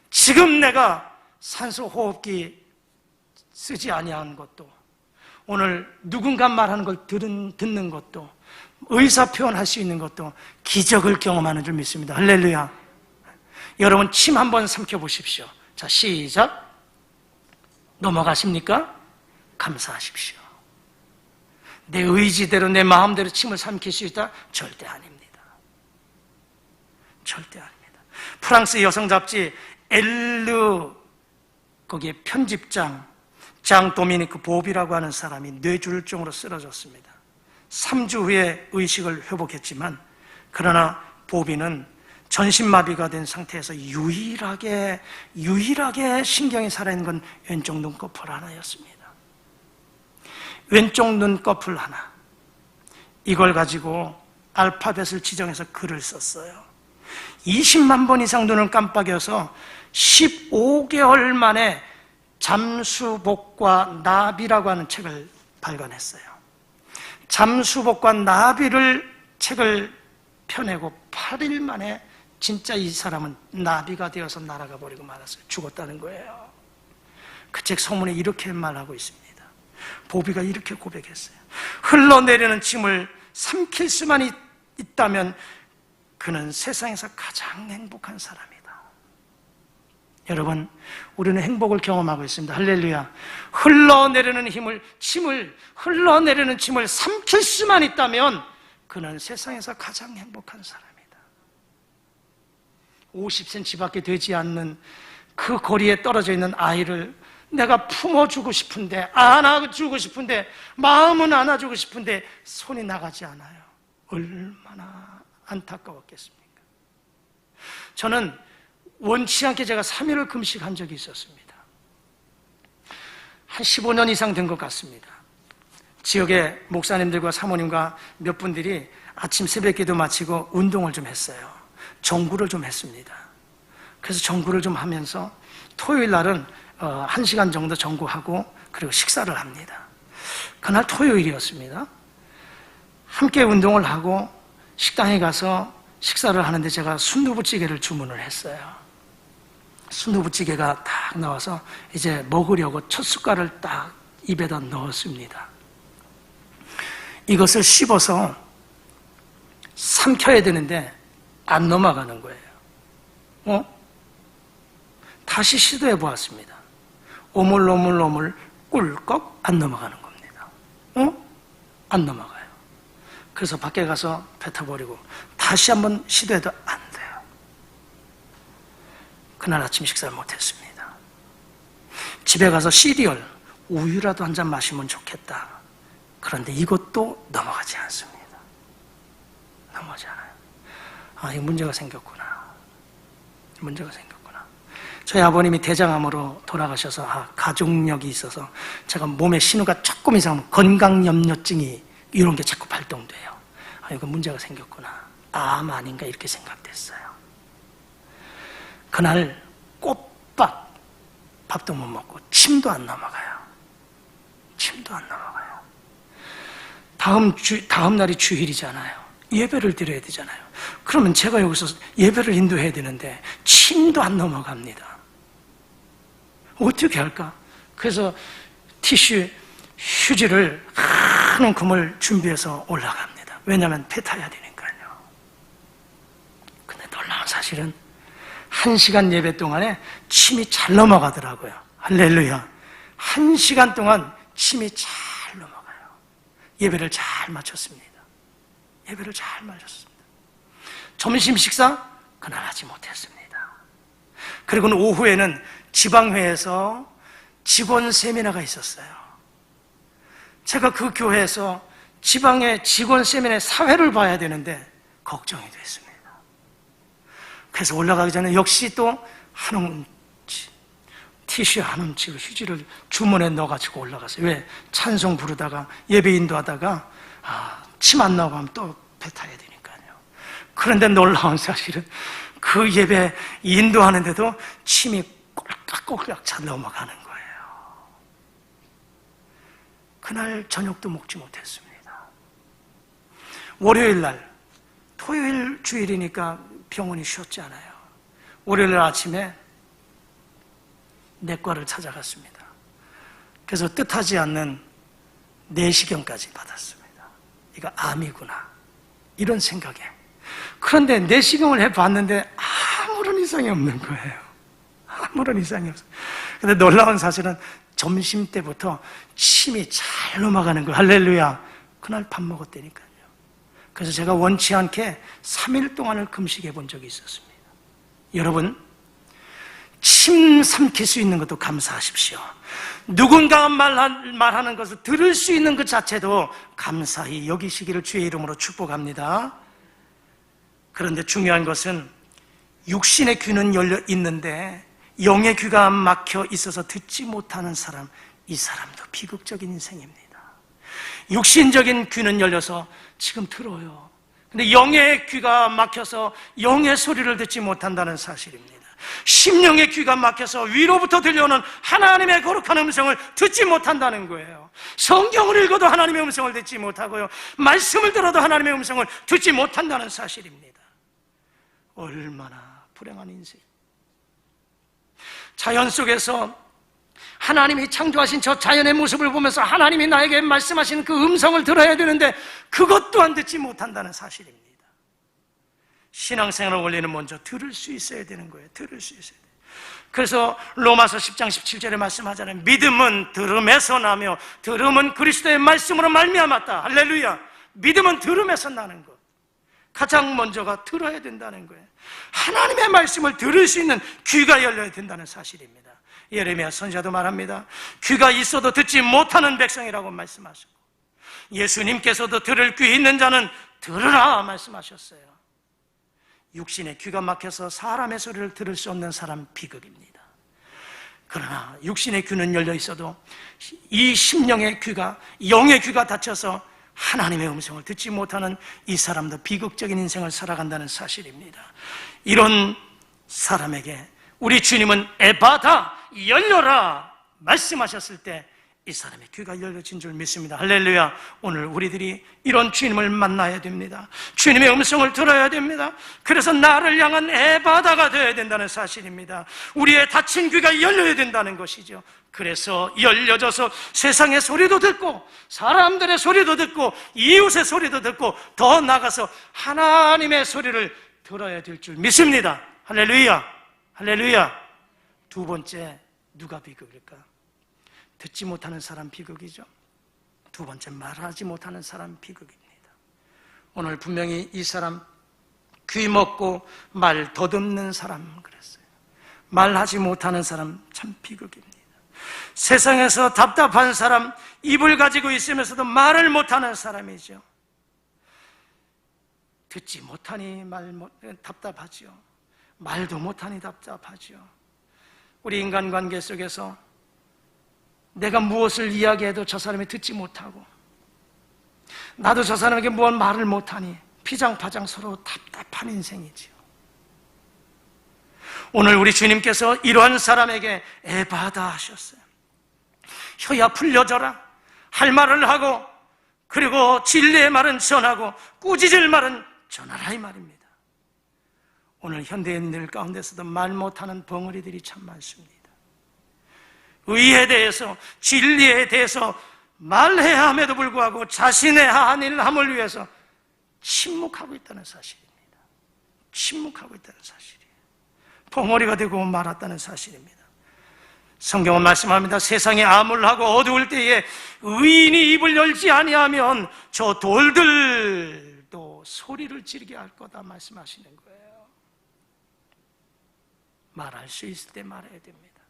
지금 내가 산소호흡기 쓰지 아니하는 것도, 오늘 누군가 말하는 걸 듣는 것도, 의사표현할 수 있는 것도 기적을 경험하는 줄 믿습니다. 할렐루야. 여러분, 침 한번 삼켜보십시오. 자, 시작. 넘어가십니까? 감사하십시오. 내 의지대로 내 마음대로 침을 삼킬 수 있다? 절대 아닙니다. 절대 아닙니다. 프랑스 여성 잡지 엘르 거기에 편집장 장 도미니크 보비라고 하는 사람이 뇌졸중으로 쓰러졌습니다. 3주 후에 의식을 회복했지만, 그러나 보비는 전신마비가 된 상태에서 유일하게 신경이 살아있는 건 왼쪽 눈꺼풀 하나였습니다. 왼쪽 눈꺼풀 하나. 이걸 가지고 알파벳을 지정해서 글을 썼어요. 20만 번 이상 눈을 깜빡여서 15개월 만에 잠수복과 나비라고 하는 책을 발간했어요. 잠수복과 나비를 책을 펴내고 8일 만에 진짜 이 사람은 나비가 되어서 날아가 버리고 말았어요. 죽었다는 거예요. 그 책 서문에 이렇게 말하고 있습니다. 보비가 이렇게 고백했어요. 흘러내리는 침을 삼킬 수만 있다면 그는 세상에서 가장 행복한 사람이다. 여러분, 우리는 행복을 경험하고 있습니다. 할렐루야. 흘러내리는 침을 삼킬 수만 있다면 그는 세상에서 가장 행복한 사람이다. 50cm밖에 되지 않는 그 거리에 떨어져 있는 아이를 내가 품어주고 싶은데, 안아주고 싶은데, 마음은 안아주고 싶은데 손이 나가지 않아요. 얼마나 안타까웠겠습니까? 저는 원치 않게 제가 3일을 금식한 적이 있었습니다. 한 15년 이상 된 것 같습니다. 지역의 목사님들과 사모님과 몇 분들이 아침 새벽 기도 마치고 운동을 좀 했어요. 정구를 좀 했습니다. 그래서 정구를 좀 하면서 토요일 날은 1시간 정도 정구하고 그리고 식사를 합니다. 그날 토요일이었습니다. 함께 운동을 하고 식당에 가서 식사를 하는데 제가 순두부찌개를 주문을 했어요. 순두부찌개가 딱 나와서 이제 먹으려고 첫 숟갈을 딱 입에다 넣었습니다. 이것을 씹어서 삼켜야 되는데 안 넘어가는 거예요. 다시 시도해 보았습니다. 오물오물 꿀꺽 안 넘어가는 겁니다. 안 넘어가요. 그래서 밖에 가서 뱉어버리고 다시 한번 시도해도 안 돼요. 그날 아침 식사를 못했습니다. 집에 가서 시리얼, 우유라도 한 잔 마시면 좋겠다. 그런데 이것도 넘어가지 않습니다. 넘어가지 않아요. 이 문제가 생겼구나. 문제가 생겼구나. 저희 아버님이 대장암으로 돌아가셔서 가족력이 있어서 제가 몸에 신호가 조금 이상하면 건강염려증이 이런 게 자꾸 발동돼요. 이거 문제가 생겼구나. 암 아닌가 이렇게 생각됐어요. 그날 꼬박 밥도 못 먹고 침도 안 넘어가요. 침도 안 넘어가요. 다음 날이 주일이잖아요. 예배를 드려야 되잖아요. 그러면 제가 여기서 예배를 인도해야 되는데 침도 안 넘어갑니다. 어떻게 할까? 그래서 티슈, 휴지를 한 움큼을 준비해서 올라갑니다. 왜냐하면 배 타야 되니까요. 근데 놀라운 사실은 1시간 예배 동안에 침이 잘 넘어가더라고요. 할렐루야. 1시간 동안 침이 잘 넘어가요. 예배를 잘 마쳤습니다. 예배를 잘 마쳤습니다. 점심 식사 그날 하지 못했습니다. 그리고는 오후에는 지방회에서 직원 세미나가 있었어요. 제가 그 교회에서 지방의 직원 세미나의 사회를 봐야 되는데 걱정이 됐습니다. 그래서 올라가기 전에 역시 또 한 움치, 티슈 한 움치, 휴지를 주머니에 넣어가지고 올라갔어요. 왜? 찬송 부르다가 예배 인도하다가 침 안 나오고 하면 또 배 타야 되니까요. 그런데 놀라운 사실은 그 예배 인도하는데도 침이 꼴깍꼴깍 차 넘어가는 거예요. 그날 저녁도 먹지 못했습니다. 월요일 날, 토요일 주일이니까 병원이 쉬었잖아요. 월요일 아침에 내과를 찾아갔습니다. 그래서 뜻하지 않는 내시경까지 받았습니다. 이거 암이구나 이런 생각에. 그런데 내시경을 해봤는데 아무런 이상이 없는 거예요. 아무런 이상이 없어요. 근데 놀라운 사실은 점심 때부터 침이 잘 넘어가는 거예요. 할렐루야. 그날 밥 먹었다니까요. 그래서 제가 원치 않게 3일 동안을 금식해 본 적이 있었습니다. 여러분, 침 삼킬 수 있는 것도 감사하십시오. 누군가 말하는 것을 들을 수 있는 것 자체도 감사히 여기시기를 주의 이름으로 축복합니다. 그런데 중요한 것은 육신의 귀는 열려 있는데 영의 귀가 막혀 있어서 듣지 못하는 사람, 이 사람도 비극적인 인생입니다. 육신적인 귀는 열려서 지금 들어요. 근데 영의 귀가 막혀서 영의 소리를 듣지 못한다는 사실입니다. 심령의 귀가 막혀서 위로부터 들려오는 하나님의 거룩한 음성을 듣지 못한다는 거예요. 성경을 읽어도 하나님의 음성을 듣지 못하고요, 말씀을 들어도 하나님의 음성을 듣지 못한다는 사실입니다. 얼마나 불행한 인생. 자연 속에서 하나님이 창조하신 저 자연의 모습을 보면서 하나님이 나에게 말씀하시는 그 음성을 들어야 되는데 그것 또한 듣지 못한다는 사실입니다. 신앙생활의 원리는 먼저 들을 수 있어야 되는 거예요. 들을 수 있어야 돼요. 그래서 로마서 10장 17절에 말씀하잖아요. 믿음은 들음에서 나며 들음은 그리스도의 말씀으로 말미암았다. 할렐루야. 믿음은 들음에서 나는 것. 가장 먼저가 들어야 된다는 거예요. 하나님의 말씀을 들을 수 있는 귀가 열려야 된다는 사실입니다. 예레미야 선지자도 말합니다. 귀가 있어도 듣지 못하는 백성이라고 말씀하시고, 예수님께서도 들을 귀 있는 자는 들으라 말씀하셨어요. 육신의 귀가 막혀서 사람의 소리를 들을 수 없는 사람 비극입니다. 그러나 육신의 귀는 열려 있어도 이 심령의 귀가, 영의 귀가 닫혀서 하나님의 음성을 듣지 못하는 이 사람도 비극적인 인생을 살아간다는 사실입니다. 이런 사람에게 우리 주님은 에바다, 열려라 말씀하셨을 때 이 사람의 귀가 열려진 줄 믿습니다. 할렐루야. 오늘 우리들이 이런 주님을 만나야 됩니다. 주님의 음성을 들어야 됩니다. 그래서 나를 향한 에바다가 되어야 된다는 사실입니다. 우리의 닫힌 귀가 열려야 된다는 것이죠. 그래서 열려져서 세상의 소리도 듣고 사람들의 소리도 듣고 이웃의 소리도 듣고 더 나아가서 하나님의 소리를 들어야 될 줄 믿습니다. 할렐루야, 할렐루야. 두 번째, 누가 비극일까? 듣지 못하는 사람 비극이죠. 두 번째, 말하지 못하는 사람 비극입니다. 오늘 분명히 이 사람, 귀 먹고 말 더듬는 사람 그랬어요. 말하지 못하는 사람 참 비극입니다. 세상에서 답답한 사람, 입을 가지고 있으면서도 말을 못하는 사람이죠. 듣지 못하니 답답하죠. 말도 못하니 답답하죠. 우리 인간관계 속에서 내가 무엇을 이야기해도 저 사람이 듣지 못하고, 나도 저 사람에게 무언 말을 못하니 피장파장 서로 답답한 인생이지요. 오늘 우리 주님께서 이러한 사람에게 에바다 하셨어요. 혀야 풀려져라. 할 말을 하고, 그리고 진리의 말은 전하고 꾸짖을 말은 전하라, 이 말입니다. 오늘 현대인들 가운데서도 말 못하는 벙어리들이 참 많습니다. 의에 대해서, 진리에 대해서 말해야 함에도 불구하고 자신의 한일함을 위해서 침묵하고 있다는 사실입니다. 침묵하고 있다는 사실이에요. 벙어리가 되고 말았다는 사실입니다. 성경은 말씀합니다. 세상에 암울하고 어두울 때에 의인이 입을 열지 아니하면 저 돌들도 소리를 지르게 할 거다 말씀하시는 거예요. 말할 수 있을 때 말해야 됩니다.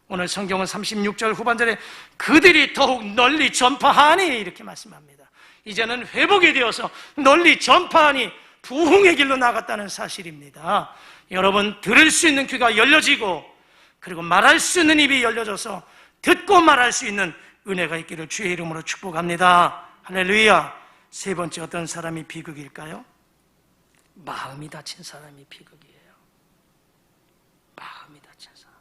오늘 성경은 36절 후반절에 그들이 더욱 널리 전파하니 이렇게 말씀합니다. 이제는 회복이 되어서 널리 전파하니 부흥의 길로 나갔다는 사실입니다. 여러분, 들을 수 있는 귀가 열려지고, 그리고 말할 수 있는 입이 열려져서 듣고 말할 수 있는 은혜가 있기를 주의 이름으로 축복합니다. 할렐루야. 세 번째, 어떤 사람이 비극일까요? 마음이 다친 사람이 비극이에요. 마음이 다친 사람.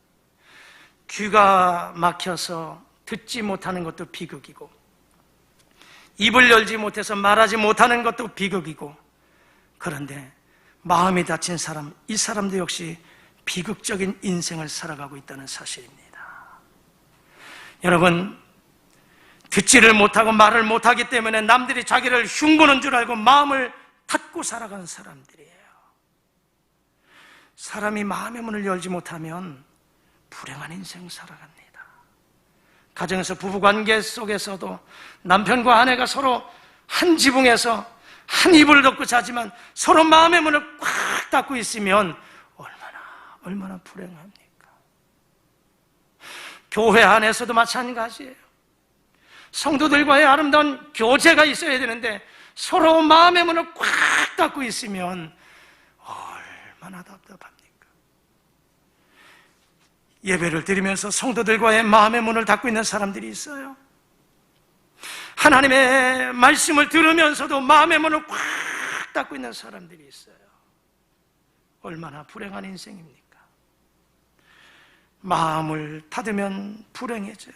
귀가 막혀서 듣지 못하는 것도 비극이고, 입을 열지 못해서 말하지 못하는 것도 비극이고, 그런데 마음이 다친 사람, 이 사람도 역시 비극적인 인생을 살아가고 있다는 사실입니다. 여러분, 듣지를 못하고 말을 못하기 때문에 남들이 자기를 흉보는 줄 알고 마음을 닫고 살아가는 사람들이에요. 사람이 마음의 문을 열지 못하면 불행한 인생 살아갑니다. 가정에서 부부관계 속에서도 남편과 아내가 서로 한 지붕에서 한 이불을 덮고 자지만 서로 마음의 문을 꽉 닫고 있으면 얼마나 불행합니까? 교회 안에서도 마찬가지예요. 성도들과의 아름다운 교제가 있어야 되는데 서로 마음의 문을 꽉 닫고 있으면 얼마나 답답합니까? 예배를 드리면서 성도들과의 마음의 문을 닫고 있는 사람들이 있어요. 하나님의 말씀을 들으면서도 마음의 문을 꽉 닫고 있는 사람들이 있어요. 얼마나 불행한 인생입니까? 마음을 닫으면 불행해져요.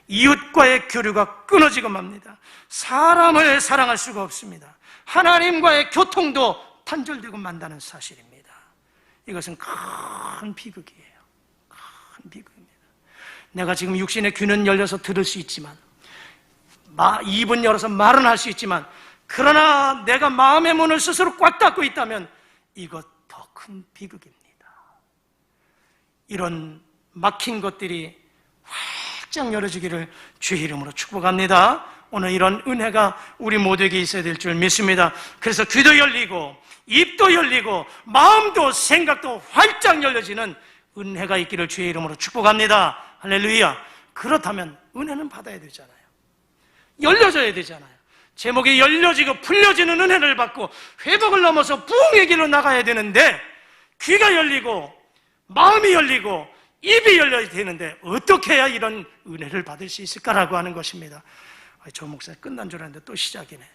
이웃과의 교류가 끊어지고 맙니다. 사람을 사랑할 수가 없습니다. 하나님과의 교통도 단절되고 만다는 사실입니다. 이것은 큰 비극이에요. 큰 비극입니다. 내가 지금 육신의 귀는 열려서 들을 수 있지만, 입은 열어서 말은 할 수 있지만, 그러나 내가 마음의 문을 스스로 꽉 닫고 있다면 이것 더 큰 비극입니다. 이런 막힌 것들이 활짝 열어지기를 주의 이름으로 축복합니다. 오늘 이런 은혜가 우리 모두에게 있어야 될 줄 믿습니다. 그래서 귀도 열리고 입도 열리고 마음도 생각도 활짝 열려지는 은혜가 있기를 주의 이름으로 축복합니다. 할렐루야. 그렇다면 은혜는 받아야 되잖아요. 열려져야 되잖아요. 제목이 열려지고 풀려지는 은혜를 받고 회복을 넘어서 부흥의 길로 나가야 되는데, 귀가 열리고 마음이 열리고 입이 열려야 되는데 어떻게 해야 이런 은혜를 받을 수 있을까라고 하는 것입니다. 저 목사 끝난 줄 알았는데 또 시작이네.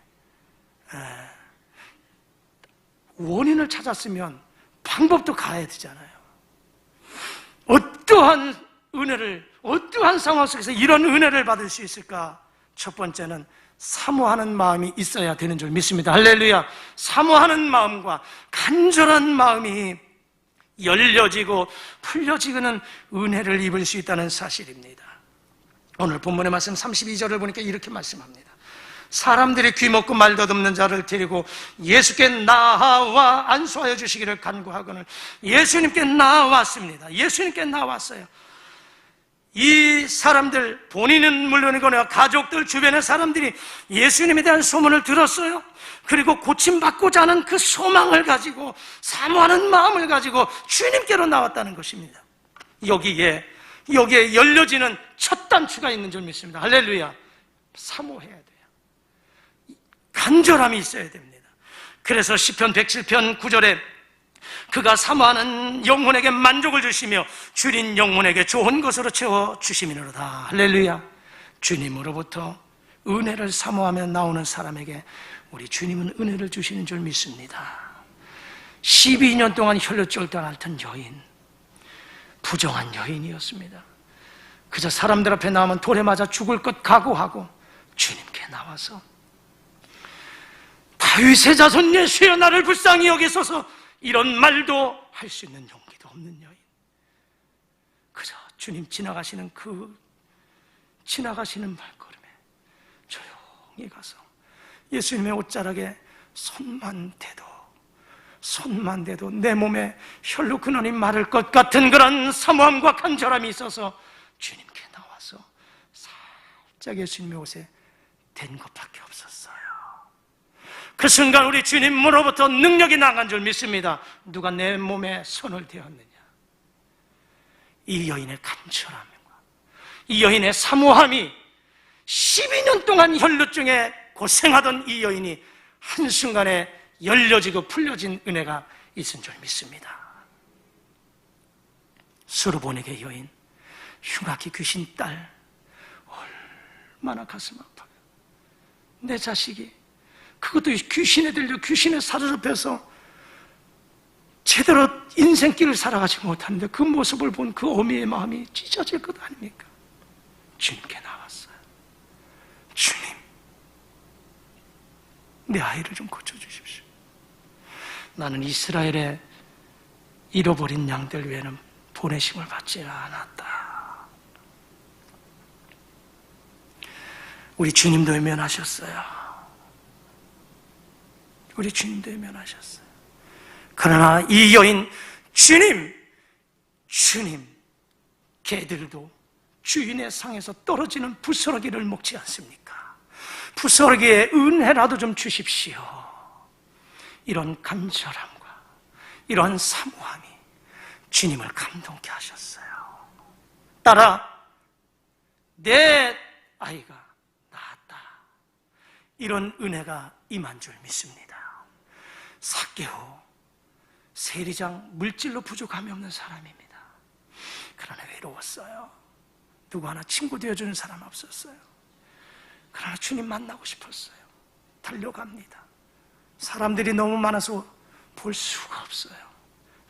원인을 찾았으면 방법도 가야 되잖아요. 어떠한 은혜를, 어떠한 상황 속에서 이런 은혜를 받을 수 있을까? 첫 번째는 사모하는 마음이 있어야 되는 줄 믿습니다. 할렐루야. 사모하는 마음과 간절한 마음이 열려지고 풀려지는 은혜를 입을 수 있다는 사실입니다. 오늘 본문의 말씀 32절을 보니까 이렇게 말씀합니다. 사람들이 귀먹고 말 더듬는 자를 데리고 예수께 나와 안수하여 주시기를 간구하거늘 예수님께 나왔습니다. 예수님께 나왔어요. 이 사람들, 본인은 물론이거나 가족들, 주변의 사람들이 예수님에 대한 소문을 들었어요. 그리고 고침받고자 하는 그 소망을 가지고, 사모하는 마음을 가지고 주님께로 나왔다는 것입니다. 여기에 열려지는 첫 단추가 있는 줄 믿습니다. 할렐루야. 사모해야 돼요. 간절함이 있어야 됩니다. 그래서 시편 107편 9절에 그가 사모하는 영혼에게 만족을 주시며 줄인 영혼에게 좋은 것으로 채워주시미로다. 할렐루야. 주님으로부터 은혜를 사모하며 나오는 사람에게 우리 주님은 은혜를 주시는 줄 믿습니다. 12년 동안 혈루증을 앓던 여인, 부정한 여인이었습니다. 그저 사람들 앞에 나오면 돌에 맞아 죽을 것 각오하고 주님께 나와서 다윗의 자손 예수여 나를 불쌍히 여기소서, 이런 말도 할 수 있는 용기도 없는 여인, 그저 주님 지나가시는 발걸음에 조용히 가서 예수님의 옷자락에 손만 대도 내 몸에 혈루 근원이 마를 것 같은 그런 사모함과 간절함이 있어서 주님께 나와서 살짝 예수님의 옷에 댄 것밖에 없었어요. 그 순간 우리 주님으로부터 능력이 나간 줄 믿습니다. 누가 내 몸에 손을 대었느냐? 이 여인의 간절함과 이 여인의 사모함이 12년 동안 혈루증에 고생하던 이 여인이 한순간에 열려지고 풀려진 은혜가 있은 줄 믿습니다. 수르보닉의 여인, 흉악히 귀신 딸, 얼마나 가슴 아파요. 내 자식이 그것도 귀신에 들려 귀신에 사로잡혀서 제대로 인생길을 살아가지 못하는데 그 모습을 본 그 어미의 마음이 찢어질 것 아닙니까? 주님께 나왔어요. 주님, 내 아이를 좀 고쳐주십시오. 나는 이스라엘의 잃어버린 양들 외에는 보내심을 받지 않았다. 우리 주님도 외면하셨어요. 우리 주님도 외면하셨어요. 그러나 이 여인, 주님, 개들도 주인의 상에서 떨어지는 부스러기를 먹지 않습니까? 부스러기에 은혜라도 좀 주십시오. 이런 간절함과 이런 사모함이 주님을 감동케 하셨어요. 따라 내 아이가 나았다, 이런 은혜가 임한 줄 믿습니다. 삭개오, 세리장, 물질로 부족함이 없는 사람입니다. 그러나 외로웠어요. 누구 하나 친구 되어주는 사람 없었어요. 그러나 주님 만나고 싶었어요. 달려갑니다. 사람들이 너무 많아서 볼 수가 없어요.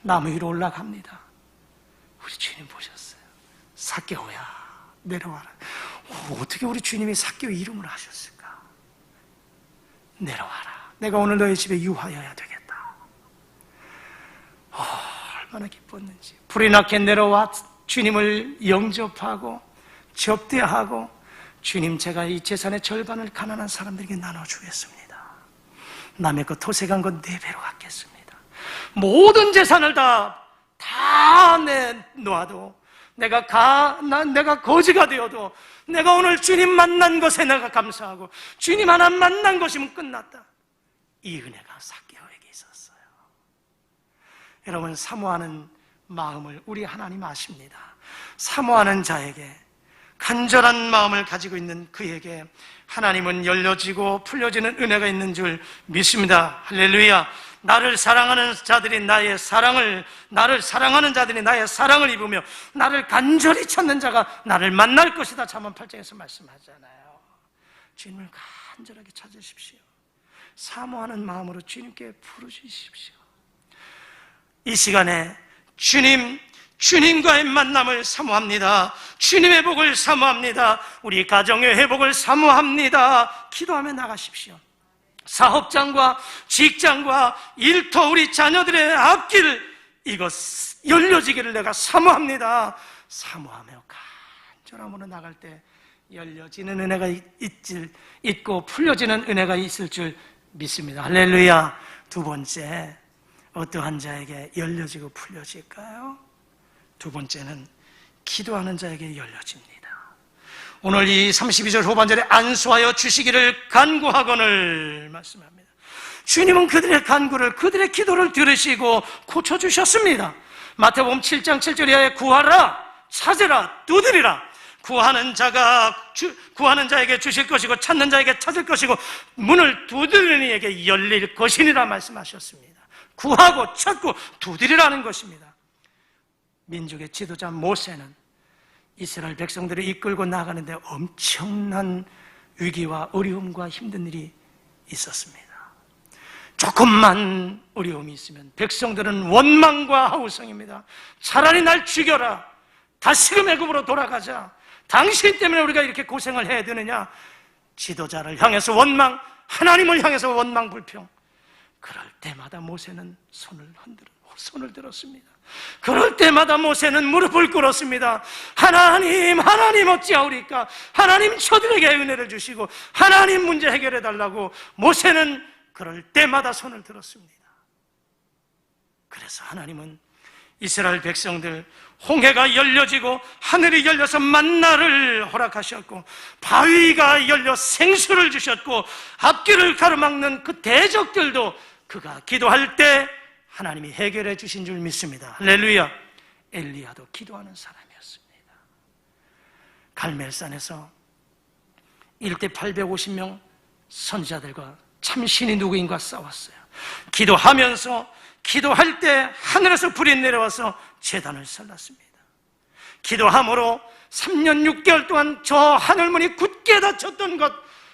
나무 위로 올라갑니다. 우리 주님 보셨어요. 삭개오야, 내려와라. 어떻게 우리 주님이 삭개오 이름을 하셨을까? 내려와라. 내가 오늘 너희 집에 유하여야 되겠다. 얼마나 기뻤는지. 불이 나게 내려와 주님을 영접하고 접대하고, 주님, 제가 이 재산의 절반을 가난한 사람들에게 나눠주겠습니다. 남의 것 토색한 것 4배로 갚겠습니다. 모든 재산을 다 내놓아도, 내가 거지가 되어도 내가 오늘 주님 만난 것에 내가 감사하고 주님 하나 만난 것이면 끝났다. 이 은혜가 삭개오에게 있었어요. 여러분, 사모하는 마음을 우리 하나님 아십니다. 사모하는 자에게, 간절한 마음을 가지고 있는 그에게 하나님은 열려지고 풀려지는 은혜가 있는 줄 믿습니다. 할렐루야. 나를 사랑하는 자들이 나를 사랑하는 자들이 나의 사랑을 입으며 나를 간절히 찾는 자가 나를 만날 것이다. 잠언 8장에서 말씀하잖아요. 주님을 간절하게 찾으십시오. 사모하는 마음으로 주님께 부르짖으십시오. 이 시간에 주님과의 만남을 사모합니다. 주님의 복을 사모합니다. 우리 가정의 회복을 사모합니다. 기도하며 나가십시오. 사업장과 직장과 일터, 우리 자녀들의 앞길, 이것 열려지기를 내가 사모합니다. 사모하며 간절함으로 나갈 때 열려지는 은혜가 있고 풀려지는 은혜가 있을 줄 믿습니다. 할렐루야. 두 번째, 어떠한 자에게 열려지고 풀려질까요? 두 번째는 기도하는 자에게 열려집니다. 오늘 이 32절 후반절에 안수하여 주시기를 간구하거늘 말씀합니다. 주님은 그들의 간구를, 그들의 기도를 들으시고 고쳐주셨습니다. 마태복음 7장 7절에 구하라, 찾으라, 두드리라. 구하는 자에게 주실 것이고 찾는 자에게 찾을 것이고 문을 두드리는 이에게 열릴 것이니라 말씀하셨습니다. 구하고 찾고 두드리라는 것입니다. 민족의 지도자 모세는 이스라엘 백성들을 이끌고 나가는데 엄청난 위기와 어려움과 힘든 일이 있었습니다. 조금만 어려움이 있으면 백성들은 원망과 하우성입니다. 차라리 날 죽여라. 다시금 애굽으로 돌아가자. 당신 때문에 우리가 이렇게 고생을 해야 되느냐. 지도자를 향해서 원망, 하나님을 향해서 원망 불평. 그럴 때마다 모세는 손을 들었습니다. 그럴 때마다 모세는 무릎을 꿇었습니다. 하나님 어찌하오리까? 하나님 저들에게 은혜를 주시고 하나님 문제 해결해 달라고 모세는 그럴 때마다 손을 들었습니다. 그래서 하나님은 이스라엘 백성들 홍해가 열려지고 하늘이 열려서 만나를 허락하셨고 바위가 열려 생수를 주셨고 앞길을 가로막는 그 대적들도 그가 기도할 때 하나님이 해결해 주신 줄 믿습니다. 할렐루야. 엘리야도 기도하는 사람이었습니다. 갈멜산에서 일대 850명 선지자들과 참신이 누구인가 싸웠어요. 기도하면서 기도할 때 하늘에서 불이 내려와서 제단을 살랐습니다. 기도함으로 3년 6개월 동안 저 하늘문이 굳게 닫혔던 것,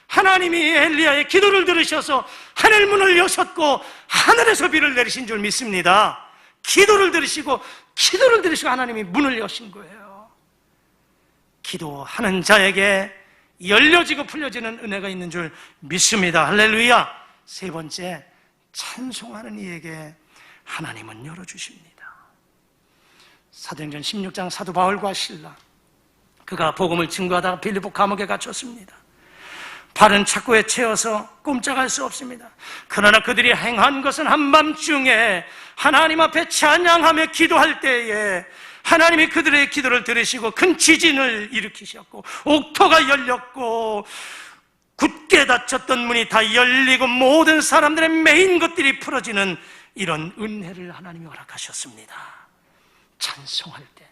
하나님이 엘리야의 기도를 들으셔서 하늘문을 여셨고 하늘에서 비를 내리신 줄 믿습니다. 기도를 들으시고 하나님이 문을 여신 거예요. 기도하는 자에게 열려지고 풀려지는 은혜가 있는 줄 믿습니다. 할렐루야. 세 번째, 찬송하는 이에게 하나님은 열어주십니다. 사도행전 16장 사도 바울과 실라, 그가 복음을 증거하다가 빌립보 감옥에 갇혔습니다. 발은 착고에 채워서 꼼짝할 수 없습니다. 그러나 그들이 행한 것은 한밤중에 하나님 앞에 찬양하며 기도할 때에 하나님이 그들의 기도를 들으시고 큰 지진을 일으키셨고 옥토가 열렸고 굳게 닫혔던 문이 다 열리고 모든 사람들의 매인 것들이 풀어지는 이런 은혜를 하나님이 허락하셨습니다. 찬송할 때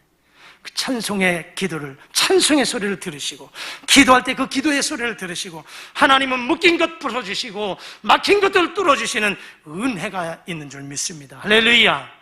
그 찬송의 기도를, 찬송의 소리를 들으시고 기도할 때 그 기도의 소리를 들으시고 하나님은 묶인 것 풀어주시고 막힌 것들을 뚫어주시는 은혜가 있는 줄 믿습니다. 할렐루야.